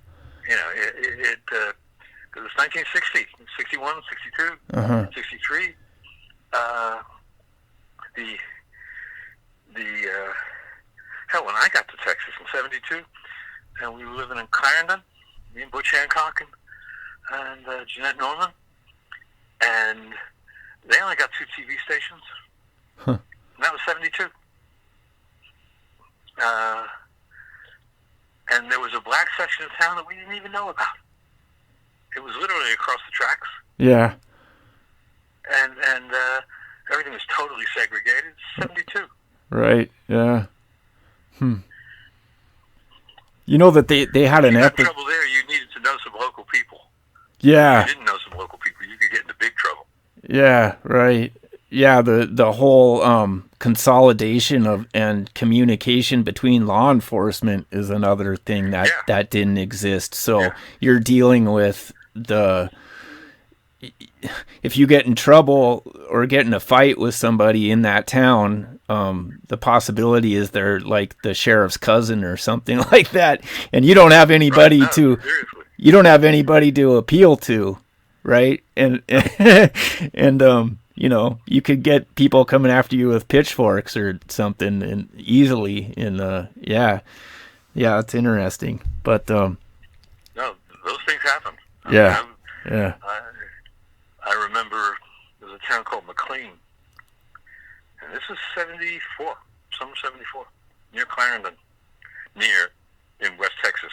It was 1960, 61, 62, 63. Hell, when I got to Texas in 72, and we were living in Clarendon, me and Butch Hancock and Jeanette Norman, and they only got 2 TV stations, and that was 72. And there was a black section of town that we didn't even know about. It was literally across the tracks. Yeah. And everything was totally segregated. 72. Right. Yeah. You know that they had an epic. Trouble there. You needed to know some local people. Yeah. If you didn't know some local people, you could get into big trouble. Yeah. Right. Yeah. The whole consolidation of and communication between law enforcement is another thing that didn't exist. So you're dealing with if you get in trouble or get in a fight with somebody in that town, the possibility is they're like the sheriff's cousin or something like that, and you don't have anybody you don't have anybody to appeal to, right? And you know, you could get people coming after you with pitchforks or something, and easily. It's interesting, but no, those things happen. I remember there's a town called McLean, and this is 74, summer 74, near Clarendon, in West Texas.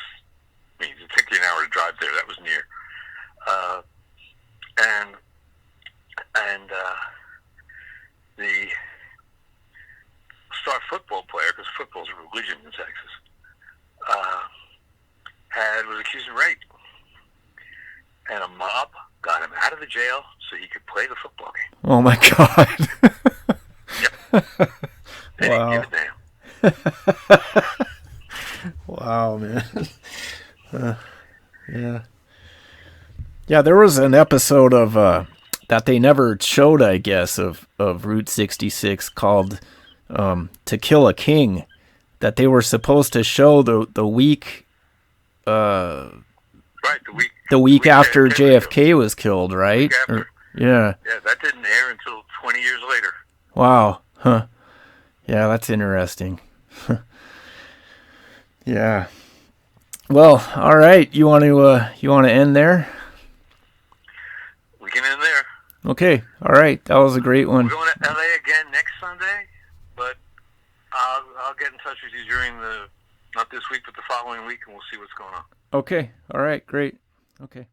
I mean, it took you an hour to drive there. That was near. The star football player, because football's a religion in Texas, was accused of rape. And a mob got him out of the jail so he could play the football game. Oh my God. Yep. They didn't give a damn. Wow, man. Yeah, there was an episode of that they never showed, I guess, of Route 66 called To Kill a King, that they were supposed to show the week the week after JFK was killed, right? Yeah, that didn't air until 20 years later. Wow. Huh. Yeah, that's interesting. Yeah. Well, all right. You want to end there? We can end there. Okay. All right. That was a great one. We're going to LA again next Sunday, but I'll get in touch with you during not this week, but the following week, and we'll see what's going on. Okay. All right. Great. Okay.